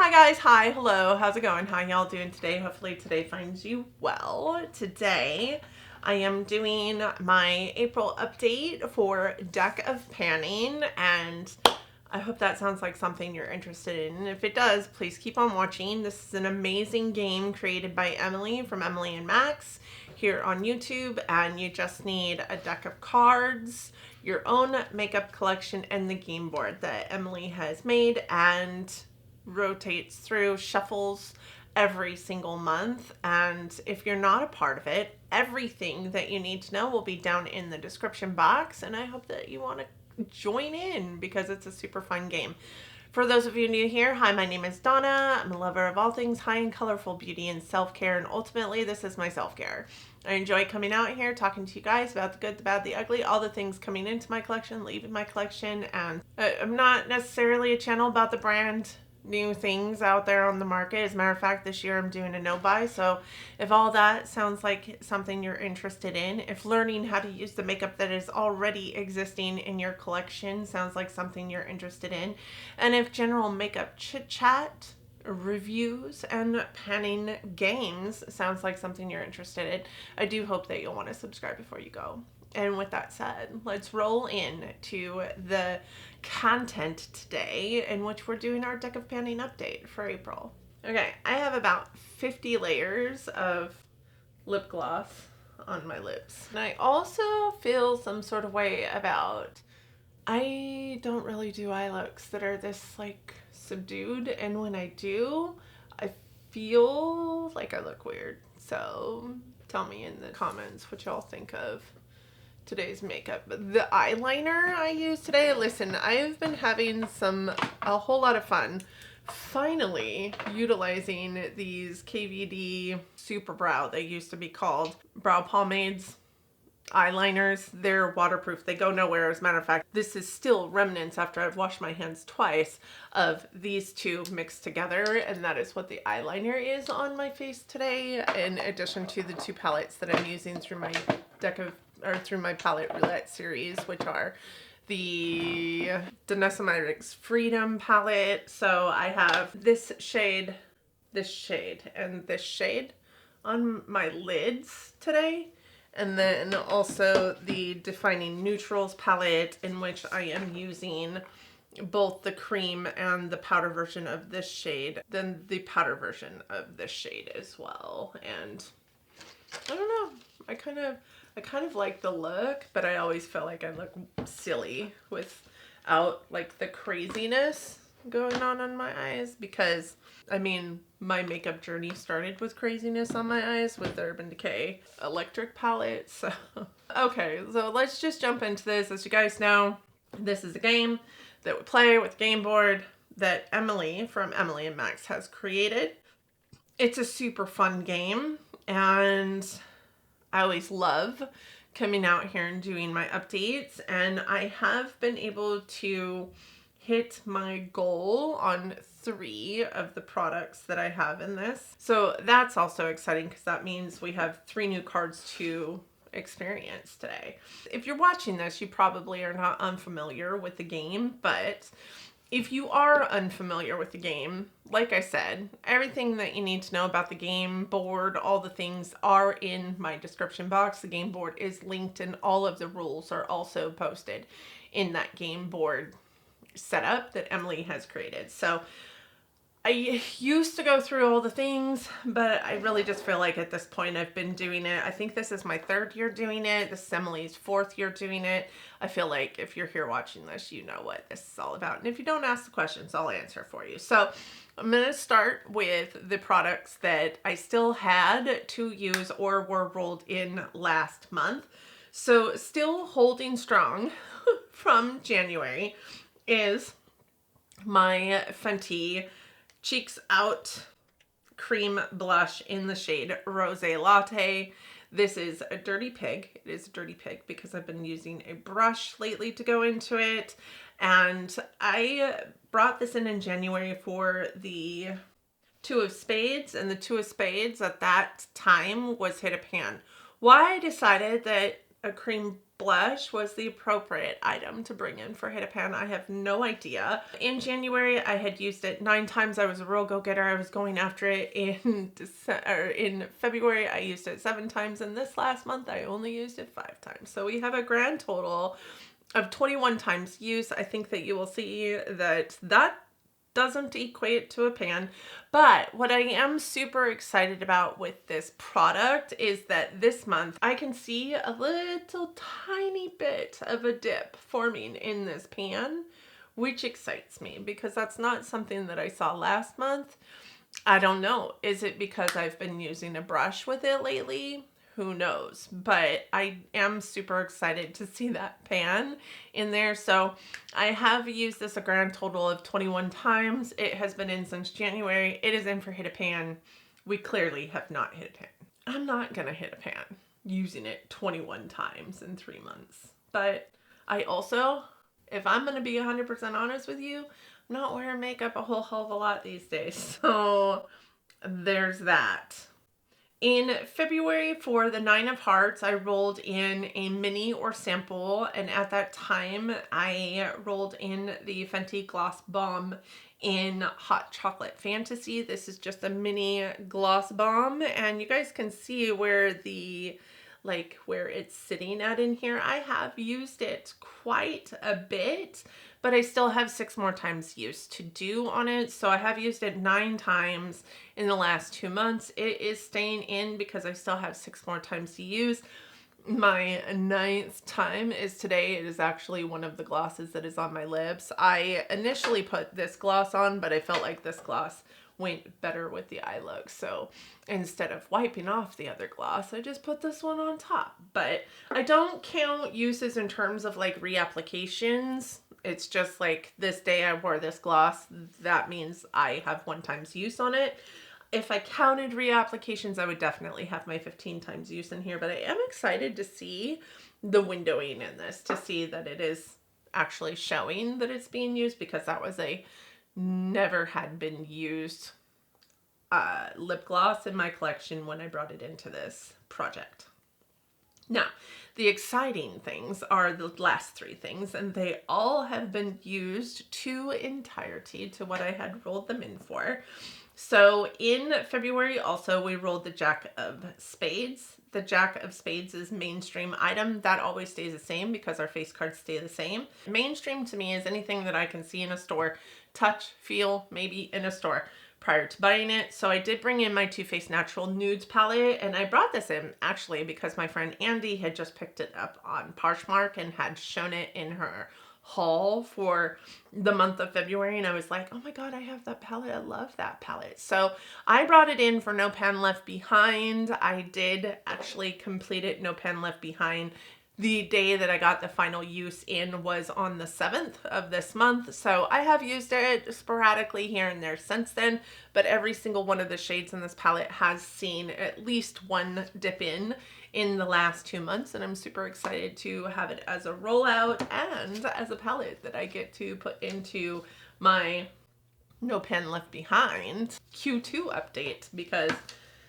Hi guys, hi, hello, how's it going? How y'all doing today? Hopefully today finds you well. Today I am doing my April update for Deck of Panning, and I hope that sounds like something you're interested in. If it does, please keep on watching. This is an amazing game created by Emily from Emily and Max here on YouTube, and you just need a deck of cards, your own makeup collection, and the game board that Emily has made and rotates through, shuffles every single month. And if you're not a part of it, everything that you need to know will be down in the description box, and I hope that you want to join in because it's a super fun game. For those of you new here, hi, my name is Donna. I'm a lover of all things high and colorful beauty and self-care, and ultimately this is my self-care. I enjoy coming out here, talking to you guys about the good, the bad, the ugly, all the things coming into my collection, leaving my collection, and I'm not necessarily a channel about the brand new things out there on the market. As a matter of fact, this year I'm doing a no buy, so if all that sounds like something you're interested in, if learning how to use the makeup that is already existing in your collection sounds like something you're interested in, and if general makeup chit chat, reviews, and panning games sounds like something you're interested in, I do hope that you'll want to subscribe before you go. And with that said, let's roll in to the content today, in which we're doing our Deck of Panning update for April. Okay, I have about 50 layers of lip gloss on my lips. And I also feel some sort of way about, I don't really do eye looks that are this like subdued, and when I do, I feel like I look weird. So tell me in the comments what y'all think of today's makeup. The eyeliner I used today, listen, I've been having a whole lot of fun finally utilizing these KVD Super Brow. They used to be called brow pomades, eyeliners. They're waterproof. They go nowhere. As a matter of fact, this is still remnants after I've washed my hands twice of these two mixed together, and that is what the eyeliner is on my face today, in addition to the two palettes that I'm using through my through my palette roulette series, which are the Denona Freedom palette. So I have this shade, and this shade on my lids today. And then also the Defining Neutrals palette, in which I am using both the cream and the powder version of this shade, then the powder version of this shade as well. And I don't know, I kind of like the look, but I always feel like I look silly without like the craziness going on my eyes, because I mean, my makeup journey started with craziness on my eyes with the Urban Decay Electric palette. So okay, so let's just jump into this. As you guys know, this is a game that we play with game board that Emily from Emily and Max has created. It's a super fun game, and I always love coming out here and doing my updates, and I have been able to hit my goal on 3 of the products that I have in this. So that's also exciting, because that means we have 3 new cards to experience today. If you're watching this, you probably are not unfamiliar with the game, but if you are unfamiliar with the game, like I said, everything that you need to know about the game board, all the things are in my description box. The game board is linked, and all of the rules are also posted in that game board setup that Emily has created. So I used to go through all the things, but I really just feel like at this point I've been doing it. I think this is my 3rd year doing it. This is Emily's 4th year doing it. I feel like if you're here watching this, you know what this is all about. And if you don't ask the questions, I'll answer for you. So I'm going to start with the products that I still had to use or were rolled in last month. So still holding strong from January is my Fenty Cheeks Out cream blush in the shade Rosé Latte. This is a Dirty Pig. It is a Dirty Pig because I've been using a brush lately to go into it, and I brought this in January for the 2 of Spades, and the 2 of Spades at that time was hit a pan. Why I decided that a cream blush was the appropriate item to bring in for Hit a Pan. I have no idea. In January, I had used it 9 times. I was a real go-getter. I was going after it. In February, I used it 7 times. And this last month, I only used it 5 times. So we have a grand total of 21 times use. I think that you will see that that doesn't equate to a pan. But what I am super excited about with this product is that this month I can see a little tiny bit of a dip forming in this pan, which excites me because that's not something that I saw last month. I don't know. Is it because I've been using a brush with it lately? Who knows? But I am super excited to see that pan in there. So I have used this a grand total of 21 times. It has been in since January. It is in for Hit a Pan. We clearly have not hit a pan. I'm not going to hit a pan using it 21 times in 3 months. But I also, if I'm going to be 100% honest with you, I'm not wearing makeup a whole hell of a lot these days. So there's that. In February for the 9 of Hearts, I rolled in a mini or sample, and at that time I rolled in the Fenty Gloss Bomb in Hot Chocolate Fantasy. This is just a mini gloss bomb, and you guys can see where where it's sitting at in here. I have used it quite a bit, but I still have 6 more times use to do on it. So I have used it 9 times in the last 2 months. It is staying in because I still have 6 more times to use. My 9th time is today. It is actually one of the glosses that is on my lips. I initially put this gloss on, but I felt like this gloss went better with the eye look. So instead of wiping off the other gloss, I just put this one on top. But I don't count uses in terms of like reapplications. It's just like this day I wore this gloss. That means I have 1 time's use on it. If I counted reapplications, I would definitely have my 15 times use in here. But I am excited to see the windowing in this, to see that it is actually showing that it's being used, because that was a never had been used lip gloss in my collection when I brought it into this project. Now, the exciting things are the last 3 things, and they all have been used to entirety to what I had rolled them in for. So in February also, we rolled the Jack of Spades. The Jack of Spades is mainstream item. That always stays the same because our face cards stay the same. Mainstream to me is anything that I can see in a store, touch, feel, maybe in a store prior to buying it. So I did bring in my Too Faced Natural Nudes palette, and I brought this in actually because my friend Andy had just picked it up on Poshmark and had shown it in her haul for the month of February, and I was like, oh my god, I have that palette. I love that palette. So I brought it in for No Pan Left Behind. I did actually complete it, No Pan Left Behind. The day that I got the final use in was on the 7th of this month. So I have used it sporadically here and there since then, but every single one of the shades in this palette has seen at least 1 dip in the last 2 months, and I'm super excited to have it as a rollout and as a palette that I get to put into my No Pan Left Behind Q2 update, because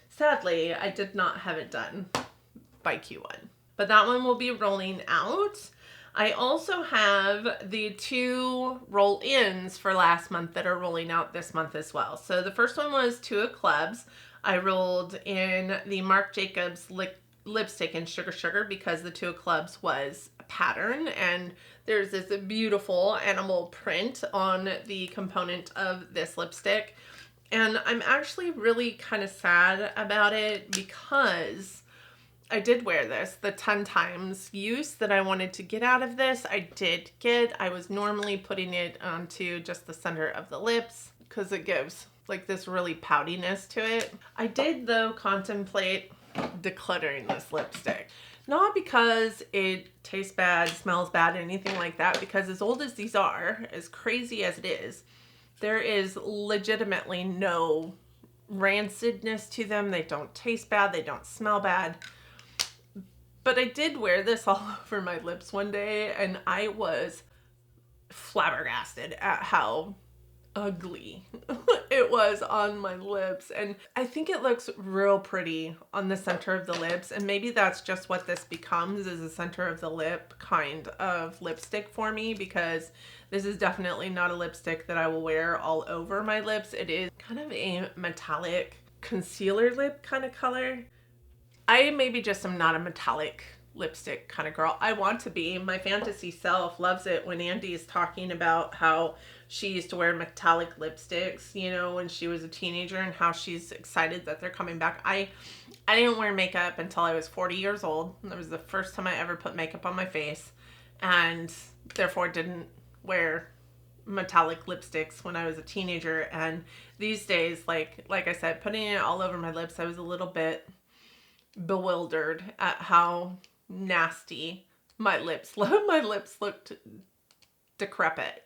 sadly I did not have it done by Q1. But that one will be rolling out. I also have the 2 roll-ins for last month that are rolling out this month as well. So the first one was 2 of Clubs. I rolled in the Marc Jacobs lipstick in Sugar Sugar because the 2 of Clubs was a pattern, and there's this beautiful animal print on the component of this lipstick. And I'm actually really kind of sad about it because I did wear this the 10 times use that I wanted to get out of this. I did get. I was normally putting it onto just the center of the lips because it gives like this really poutiness to it. I did though contemplate decluttering this lipstick. Not because it tastes bad, smells bad, anything like that, because as old as these are, as crazy as it is, there is legitimately no rancidness to them. They don't taste bad, they don't smell bad. But I did wear this all over my lips one day, and I was flabbergasted at how ugly it was on my lips. And I think it looks real pretty on the center of the lips, and maybe that's just what this becomes, is a center of the lip kind of lipstick for me, because this is definitely not a lipstick that I will wear all over my lips. It is kind of a metallic concealer lip kind of color. I maybe just am not a metallic lipstick kind of girl. I want to be. My fantasy self loves it when Andy is talking about how she used to wear metallic lipsticks, you know, when she was a teenager, and how she's excited that they're coming back. I didn't wear makeup until I was 40 years old. That was the first time I ever put makeup on my face, and therefore didn't wear metallic lipsticks when I was a teenager. And these days, like I said, putting it all over my lips, I was a little bit bewildered at how nasty my lips looked. My lips looked decrepit.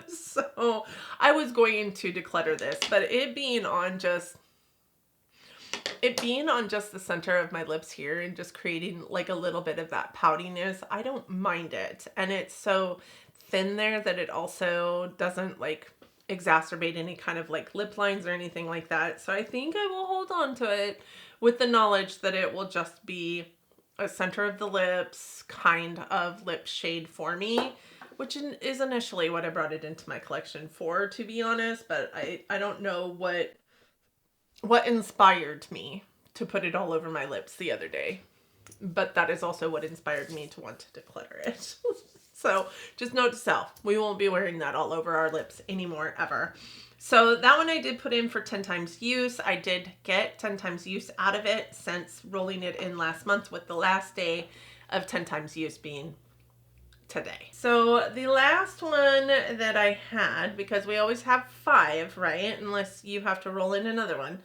So I was going to declutter this, but it being on just the center of my lips here and just creating like a little bit of that poutiness, I don't mind it. And it's so thin there that it also doesn't like exacerbate any kind of like lip lines or anything like that. So I think I will hold on to it with the knowledge that it will just be a center of the lips kind of lip shade for me, which is initially what I brought it into my collection for, to be honest. But I don't know what inspired me to put it all over my lips the other day. But that is also what inspired me to want to declutter it. So just note to self, we won't be wearing that all over our lips anymore, ever. So that one I did put in for 10 times use. I did get 10 times use out of it since rolling it in last month, with the last day of 10 times use being today. So the last one that I had, because we always have 5, right? Unless you have to roll in another one.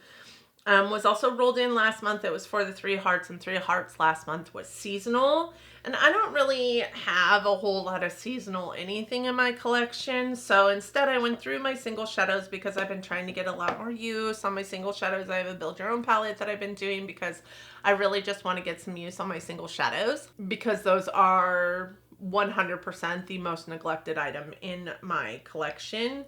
Was also rolled in last month. It was for the 3 hearts, and 3 hearts last month was seasonal. And I don't really have a whole lot of seasonal anything in my collection. So instead I went through my single shadows, because I've been trying to get a lot more use on my single shadows. I have a build your own palette that I've been doing because I really just want to get some use on my single shadows, because those are 100% the most neglected item in my collection.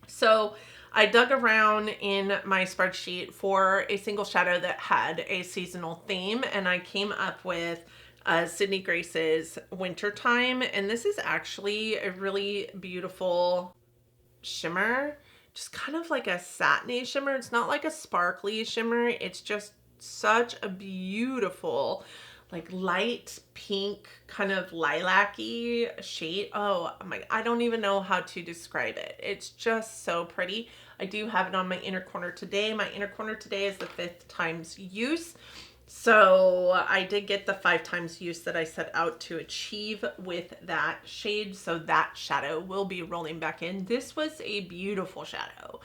So I dug around in my spreadsheet for a single shadow that had a seasonal theme, and I came up with Sydney Grace's Wintertime. And this is actually a really beautiful shimmer, just kind of like a satiny shimmer. It's not like a sparkly shimmer. It's just such a beautiful, like light pink, kind of lilac-y shade. Oh my, I don't even know how to describe it. It's just so pretty. I do have it on my inner corner today. My inner corner today is the 5th times use. So I did get the 5 times use that I set out to achieve with that shade. So that shadow will be rolling back in. This was a beautiful shadow.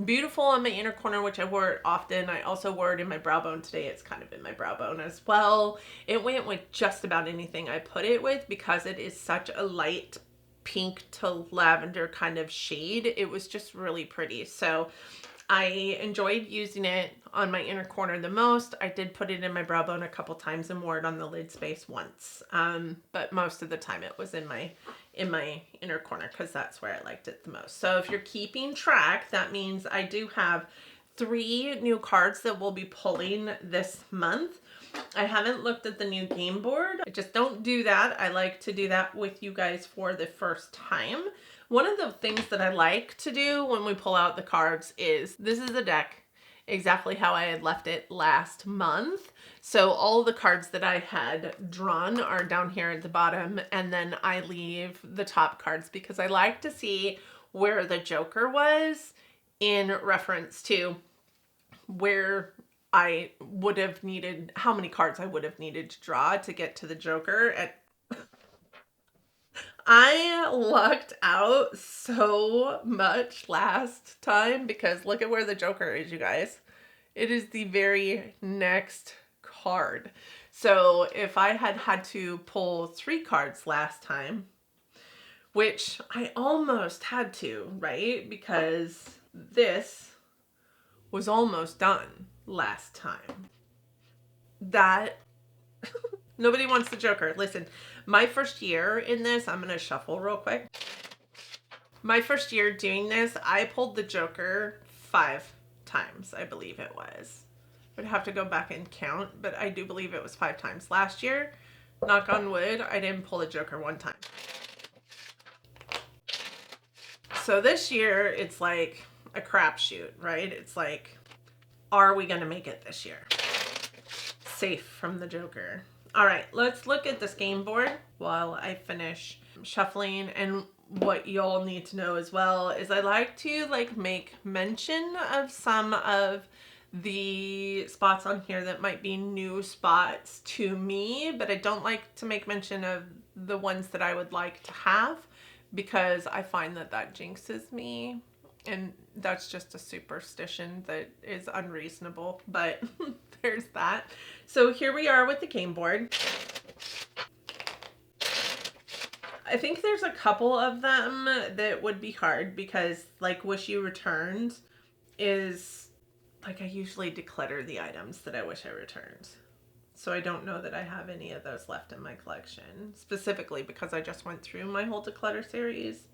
Beautiful on my inner corner, which I wore it often. I also wore it in my brow bone today. It's kind of in my brow bone as well. It went with just about anything I put it with, because it is such a light pink to lavender kind of shade. It was just really pretty. So I enjoyed using it on my inner corner the most. I did put it in my brow bone a couple times and wore it on the lid space once. But most of the time it was in my inner corner, because that's where I liked it the most. So if you're keeping track, that means I do have 3 new cards that we'll be pulling this month. I haven't looked at the new game board. I just don't do that. I like to do that with you guys for the first time. One of the things that I like to do when we pull out the cards is, this is the deck exactly how I had left it last month. So all the cards that I had drawn are down here at the bottom, and then I leave the top cards because I like to see where the Joker was in reference to where I would have needed, how many cards I would have needed to draw to get to the Joker. I lucked out so much last time, because look at where the Joker is, you guys. It is the very next card. So if I had had to pull 3 cards last time, which I almost had to, right? Because this was almost done last time. That nobody wants the Joker. Listen, my first year in this, I'm going to shuffle real quick. My first year doing this, I pulled the Joker 5 times, I believe it was. I'd have to go back and count, but I do believe it was 5 times. Last year, knock on wood, I didn't pull the Joker 1 time. So this year, it's like a crapshoot, right? It's like, are we going to make it this year? Safe from the Joker. All right, let's look at this game board while I finish shuffling. And what y'all need to know as well is I like to make mention of some of the spots on here that might be new spots to me, but I don't like to make mention of the ones that I would like to have, because I find that that jinxes me, and that's just a superstition that is unreasonable, but there's that. So here we are with the game board. I think there's a couple of them that would be hard, because like Wish You Returned is like, I usually declutter the items that I wish I returned. So I don't know that I have any of those left in my collection, specifically because I just went through my whole declutter series.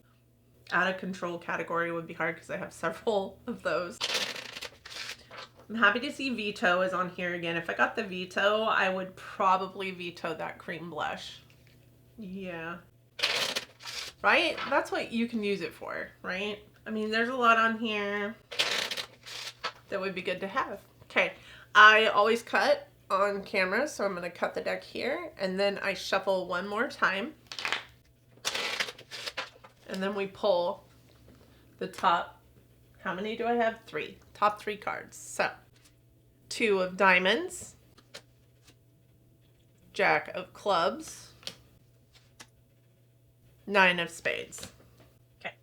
Out of control category would be hard because I have several of those. I'm happy to see Veto is on here again. If I got the Veto, I would probably veto that cream blush. Yeah. Right? That's what you can use it for, right? I mean, there's a lot on here that would be good to have. Okay, I always cut on camera, so I'm going to cut the deck here, and then I shuffle one more time, and then we pull the top, how many do I have? 3. Top 3 cards. So, 2 of diamonds, Jack of clubs, 9 of spades. Okay,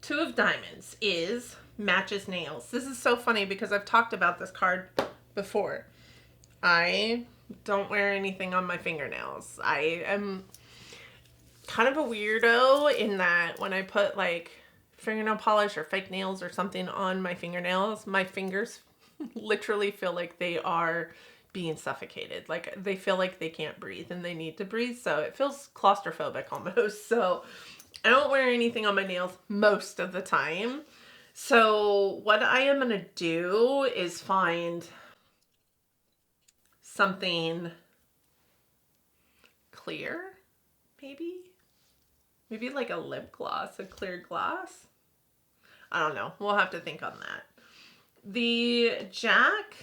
2 of diamonds is matches nails. This is so funny because I've talked about this card before. I don't wear anything on my fingernails. I am kind of a weirdo in that when I put like fingernail polish or fake nails or something on my fingernails, my fingers literally feel like they are being suffocated. Like they feel like they can't breathe and they need to breathe. So it feels claustrophobic almost. So I don't wear anything on my nails most of the time. So what I am going to do is find something clear, maybe like a lip gloss, a clear gloss. I don't know. We'll have to think on that. The Jack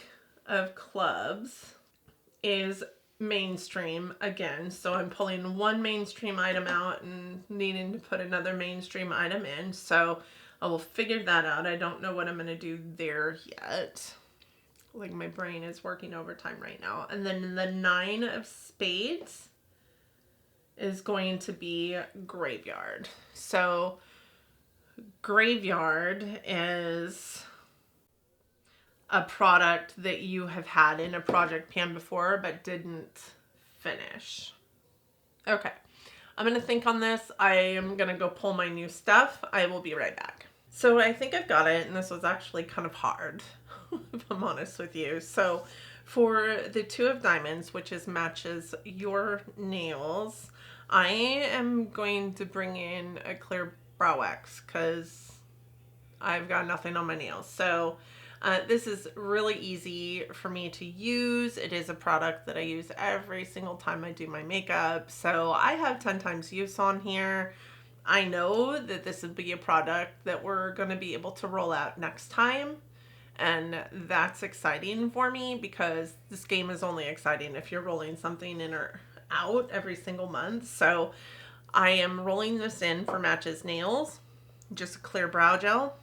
of clubs is mainstream again, so I'm pulling one mainstream item out and needing to put another mainstream item in, so I will figure that out. I don't know what I'm going to do there yet. Like my brain is working overtime right now. And then the 9 of spades is going to be graveyard. So graveyard is a product that you have had in a project pan before but didn't finish. Okay, I'm going to think on this. I am going to go pull my new stuff. I will be right back. So I think I've got it, and this was actually kind of hard, if I'm honest with you. So for the 2 of diamonds, which is matches your nails, I am going to bring in a clear brow wax because I've got nothing on my nails. So this is really easy for me to use. It is a product that I use every single time I do my makeup. So I have 10 times use on here. I know that this would be a product that we're going to be able to roll out next time. And that's exciting for me because this game is only exciting if you're rolling something in or out every single month. So I am rolling this in for matches nails, just a clear brow gel.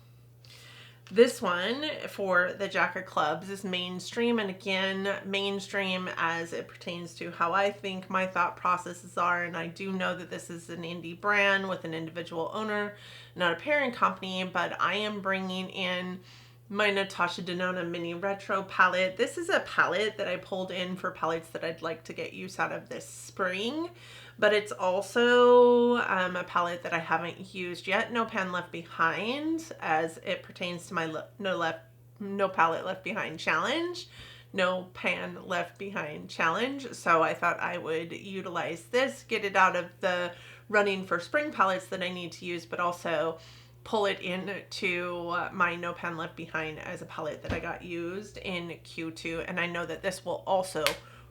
This one for the Jack of clubs is mainstream, and again, mainstream as it pertains to how I think my thought processes are, and I do know that this is an indie brand with an individual owner, not a parent company, but I am bringing in my Natasha Denona mini retro palette. This is a palette that I pulled in for palettes that I'd like to get use out of this spring, but it's also a palette that I haven't used yet. No Pan Left Behind as it pertains to my No Palette Left Behind challenge. No Pan Left Behind challenge. So I thought I would utilize this, get it out of the running for spring palettes that I need to use, but also pull it into my No Pen Left Behind as a palette that I got used in Q2. And I know that this will also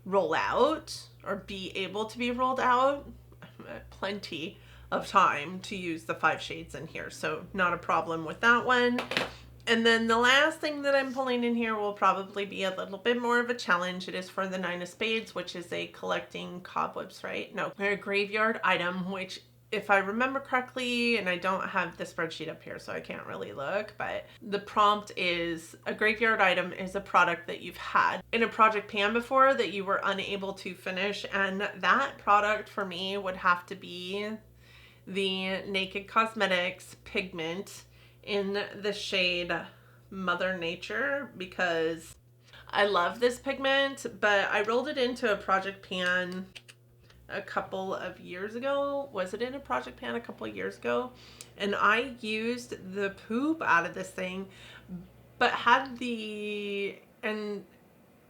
roll out or be able to be rolled out. Plenty of time to use the 5 shades in here, so not a problem with that one. And then the last thing that I'm pulling in here will probably be a little bit more of a challenge. It is for the 9 of Spades, which is a collecting cobwebs, right? No, a graveyard item, which if I remember correctly, and I don't have the spreadsheet up here, so I can't really look, but the prompt is a graveyard item is a product that you've had in a project pan before that you were unable to finish. And that product for me would have to be the Naked Cosmetics pigment in the shade Mother Nature, because I love this pigment, but I rolled it into a project pan a couple of years ago. Was it in a project pan a couple of years ago? And I used the poop out of this thing, but had the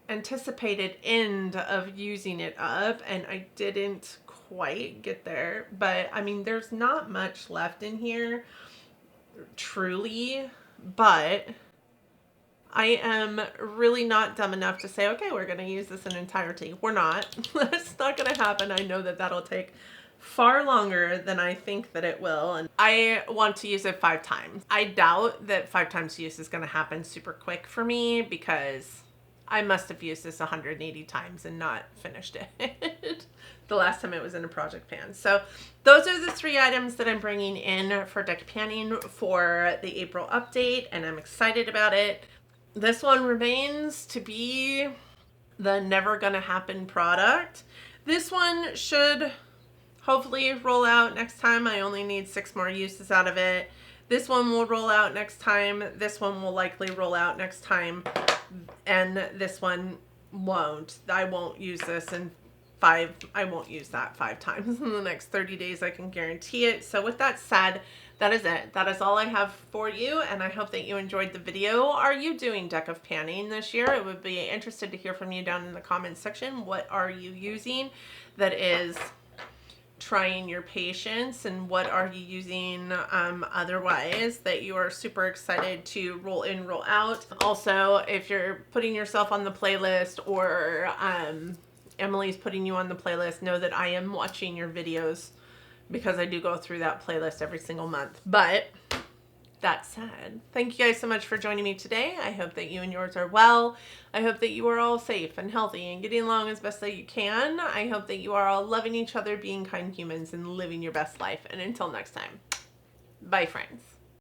anticipated end of using it up, and I didn't quite get there. But I mean, there's not much left in here, truly, but I am really not dumb enough to say, okay, we're going to use this in entirety. We're not. That's not going to happen. I know that that'll take far longer than I think that it will. And I want to use it 5 times. I doubt that 5 times use is going to happen super quick for me, because I must have used this 180 times and not finished it the last time it was in a project pan. So those are the 3 items that I'm bringing in for deck panning for the April update, and I'm excited about it. This one remains to be the never gonna happen product. This one should hopefully roll out next time. I only need 6 more uses out of it. This one will roll out next time. This one will likely roll out next time. And this one won't. I won't use this in I won't use that 5 times in the next 30 days. I can guarantee it. So with that said, that is it. That is all I have for you, and I hope that you enjoyed the video. Are you doing deck of panning this year? I would be interested to hear from you down in the comments section. What are you using that is trying your patience, and what are you using otherwise that you are super excited to roll in, roll out? Also, if you're putting yourself on the playlist, or Emily's putting you on the playlist, know that I am watching your videos, because I do go through that playlist every single month. But that said, thank you guys so much for joining me today. I hope that you and yours are well. I hope that you are all safe and healthy and getting along as best that you can. I hope that you are all loving each other, being kind humans, and living your best life. And until next time, bye friends.